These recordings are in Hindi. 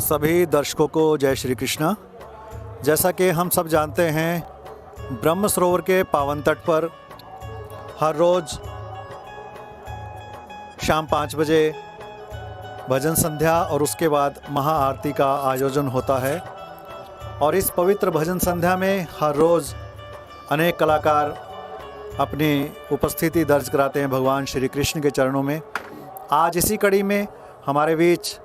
सभी दर्शकों को जय श्री कृष्णा। जैसा कि हम सब जानते हैं, ब्रह्म सरोवर के पावन तट पर हर रोज़ शाम 5 बजे भजन संध्या और उसके बाद महाआरती का आयोजन होता है। और इस पवित्र भजन संध्या में हर रोज़ अनेक कलाकार अपनी उपस्थिति दर्ज कराते हैं भगवान श्री कृष्ण के चरणों में। आज इसी कड़ी में हमारे बीच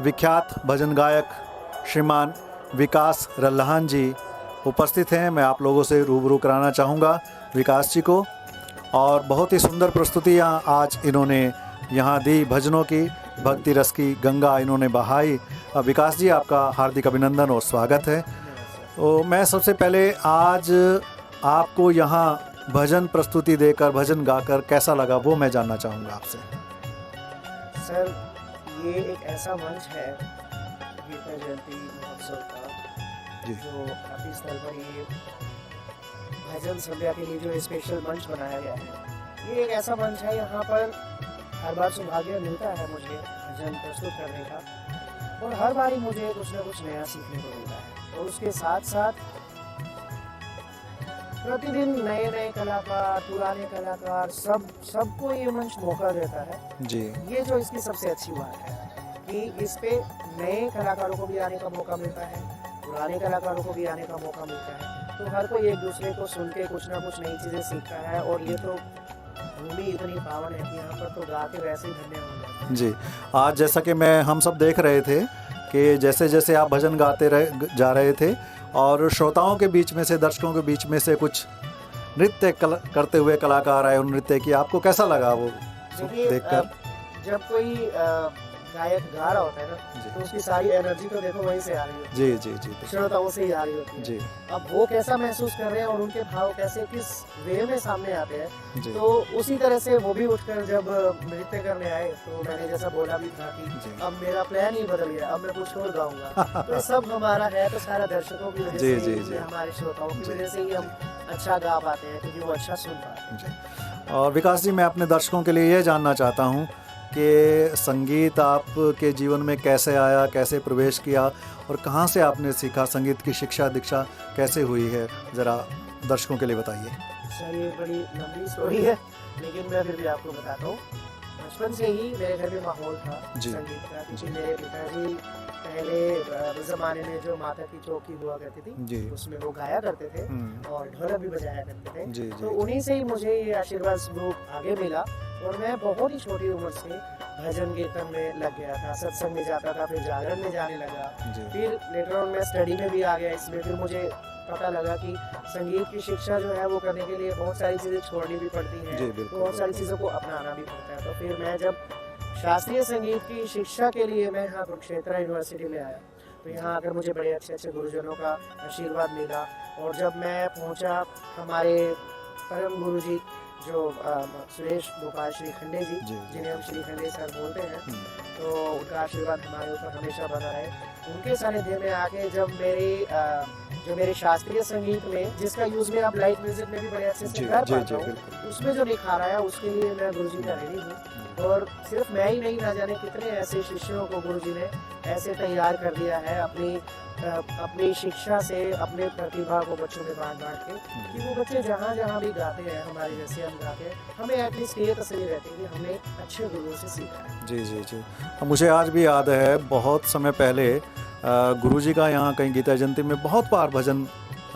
विख्यात भजन गायक श्रीमान विकास रल्लाहन जी उपस्थित हैं। मैं आप लोगों से रूबरू कराना चाहूँगा विकास जी को। और बहुत ही सुंदर प्रस्तुतियाँ आज इन्होंने यहाँ दी, भजनों की, भक्ति रस की गंगा इन्होंने बहाई। विकास जी, आपका हार्दिक अभिनंदन और स्वागत है। तो मैं सबसे पहले आज आपको यहाँ भजन प्रस्तुति देकर, भजन गाकर कैसा लगा वो मैं जानना चाहूँगा आपसे। सर, ये एक ऐसा मंच है गीता जयंती महोत्सव का जो काफ़ी स्थल पर ये भजन संध्या के लिए जो स्पेशल मंच बनाया गया है। ये एक ऐसा मंच है, यहाँ पर हर बार सौभाग्य मिलता है मुझे भजन प्रस्तुत करने का, और हर बार ही मुझे कुछ ना कुछ नया सीखने को मिलता है। और उसके साथ साथ प्रतिदिन नए नए कलाकार, पुराने कलाकार, सबको ये मंच मौका देता है जी। ये जो इसकी सबसे अच्छी बात है कि इस पे नए कलाकारों को भी आने का मौका मिलता है, पुराने कलाकारों को भी आने का मौका मिलता है। तो हर कोई एक दूसरे को सुन के कुछ ना कुछ नई चीज़ें सीखता है। और ये तो भूमि इतनी पावन है कि यहाँ पर तो गा के वैसे ही धन्य हो जाते हैं। जी, आज जैसा कि हम सब देख रहे थे कि जैसे जैसे आप भजन गाते जा रहे थे और श्रोताओं के बीच में से, दर्शकों के बीच में से कुछ नृत्य करते हुए कलाकार आए, उन नृत्य की आपको कैसा लगा वो देखकर? जब कोई गायक गा रहा होता है ना, तो उसकी सारी एनर्जी तो देखो वहीं से आ रही होती है। जी जी जी, श्रोताओं से ही आ रही होती है जी। अब वो कैसा महसूस कर रहे हैं और उनके भाव कैसे, किस वे में सामने आते हैं, जी। तो उसी तरह से वो भी उठकर जब नृत्य करने आए, तो मैंने जैसा बोला भी था कि अब मेरा प्लान ही बदल गया, अब मैं कुछ और गाऊंगा। तो सब हमारा है तो सारा दर्शकों की वजह जी, से, जी, जी। हमारे श्रोताओं की वजह से ही हम अच्छा गा पाते हैं, क्योंकि वो अच्छा सुन पाते हैं। और विकास जी, मैं अपने दर्शकों के लिए ये जानना चाहता हूँ कि संगीत आपके जीवन में कैसे आया, कैसे प्रवेश किया और कहाँ से आपने सीखा, संगीत की शिक्षा दीक्षा कैसे हुई है, ज़रा दर्शकों के लिए बताइए। सर, ये बड़ी लंबी स्टोरी है, लेकिन मैं फिर भी आपको बताता हूँ। बचपन से ही मेरे घर में माहौल था संगीत का, क्योंकि मेरे पिताजी पहले ज़माने में जो माता की चौकी हुआ करती थी, उसमें वो गाया करते थे और ढोलक भी बजाया करते थे। तो उन्हीं से ही मुझे ये आशीर्वाद स्वरूप आगे मिला और मैं बहुत ही छोटी उम्र से भजन कीर्तन में लग गया था, सत्संग में जाता था, फिर जागरण में जाने लगा। फिर लेटर ऑन मैं स्टडी में भी आ गया इसमें। फिर मुझे पता लगा कि संगीत की शिक्षा जो है वो करने के लिए बहुत सारी चीज़ें छोड़नी भी पड़ती हैं, बहुत सारी चीज़ों को अपनाना भी पड़ता है। तो फिर मैं जब शास्त्रीय संगीत की शिक्षा के लिए मैं यहाँ कुरुक्षेत्र यूनिवर्सिटी में आया, तो यहाँ आकर मुझे बड़े अच्छे अच्छे गुरुजनों का आशीर्वाद मिला। और जब मैं पहुँचा, हमारे परम गुरु जी जो सुरेश गोपाल श्री खंडे जी, जिन्हें हम श्री खंडे सर बोलते हैं, तो उनका आशीर्वाद हमारे ऊपर हमेशा बना रहे। उनके सानिध्य में आके जब जो मेरे शास्त्रीय संगीत में, जिसका यूज में आप लाइट म्यूजिक में भी बड़े अच्छे से कर पाता हूँ, उसमें जो निखार आया, उसके लिए मैं गुरुजी का ऋणी हूँ। और सिर्फ मैं ही नहीं, ना जाने कितने ऐसे शिष्यों को गुरुजी ने ऐसे तैयार कर दिया है अपनी शिक्षा से, अपने प्रतिभा को बच्चों में बांट के, कि वो बच्चे जहाँ जहाँ भी गाते हैं, हमारे जैसे हम गाते हैं, हमें एटलीस्ट ये तसल्ली रहती है कि हमने अच्छे गुरुओं से सीखा है। जी जी जी। मुझे आज भी याद है, बहुत समय पहले गुरुजी का यहाँ कहीं गीता जयंती में बहुत बार भजन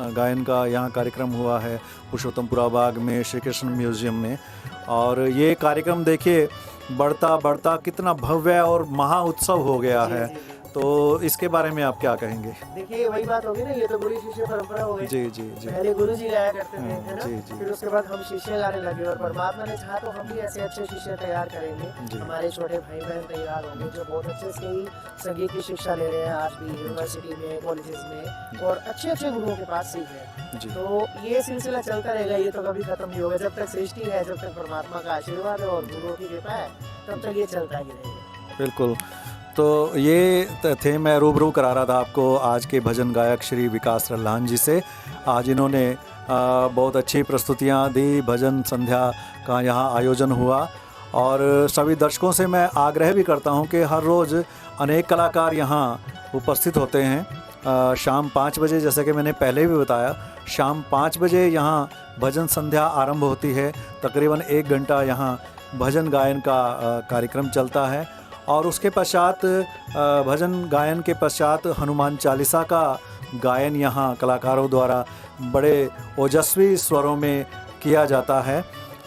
गायन का यहाँ कार्यक्रम हुआ है, पुरुषोत्तमपुरा बाग में, श्री कृष्ण म्यूजियम में। और ये कार्यक्रम देखिए बढ़ता बढ़ता कितना भव्य और महा उत्सव हो गया है। तो इसके बारे में आप क्या कहेंगे? देखिए, वही बात होगी ना, ये तो गुरु शिष्य परंपरा हो गई। जी जी जी। पहले गुरु जी गाया करते थे, है ना? जी जी। फिर उसके बाद हम शिष्य गाने लगे, और परमात्मा ने चाहा तो हम भी ऐसे अच्छे शिष्य तैयार करेंगे। हमारे छोटे भाई बहन तैयार होंगे जो बहुत अच्छे से ही संगीत की शिक्षा ले रहे हैं आज भी, यूनिवर्सिटी में, कॉलेजेस में, और अच्छे अच्छे गुरुओं के पास सीख रहे हैं। तो ये सिलसिला चलता रहेगा, ये तो कभी खत्म नहीं होगा। जब तक सृष्टि है, जब तक परमात्मा का आशीर्वाद है और गुरुओं की कृपा है, तब तक ये चलता ही रहेगा। बिल्कुल। तो ये थे, मैं रूबरू करा रहा था आपको आज के भजन गायक श्री विकास रल्लाहन जी से। आज इन्होंने बहुत अच्छी प्रस्तुतियाँ दी, भजन संध्या का यहाँ आयोजन हुआ और सभी दर्शकों से मैं आग्रह भी करता हूं कि हर रोज़ अनेक कलाकार यहां उपस्थित होते हैं। शाम 5 बजे, जैसे कि मैंने पहले भी बताया, शाम 5 बजे यहां भजन संध्या आरंभ होती है। तकरीबन 1 घंटा यहां भजन गायन का कार्यक्रम चलता है और उसके पश्चात भजन गायन के पश्चात हनुमान चालीसा का गायन यहाँ कलाकारों द्वारा बड़े ओजस्वी स्वरों में किया जाता है।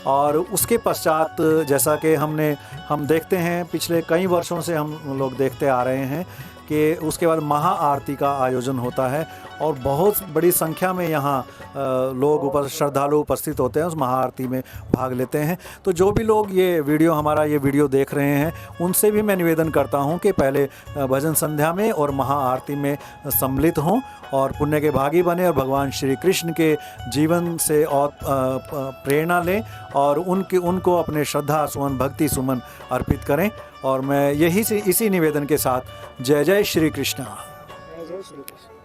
और उसके पश्चात जैसा कि हम देखते हैं, पिछले कई वर्षों से हम लोग देखते आ रहे हैं कि उसके बाद महाआरती का आयोजन होता है और बहुत बड़ी संख्या में यहाँ लोग श्रद्धालु उपस्थित होते हैं, उस महाआरती में भाग लेते हैं। तो जो भी लोग हमारा ये वीडियो देख रहे हैं, उनसे भी मैं निवेदन करता हूँ कि पहले भजन संध्या में और महाआरती में सम्मिलित हों और पुण्य के भागी बने और भगवान श्री कृष्ण के जीवन से और प्रेरणा लें और उनको अपने श्रद्धा सुमन, भक्ति सुमन अर्पित करें। और मैं इसी निवेदन के साथ जय जय श्री कृष्ण। जय जय श्री कृष्ण।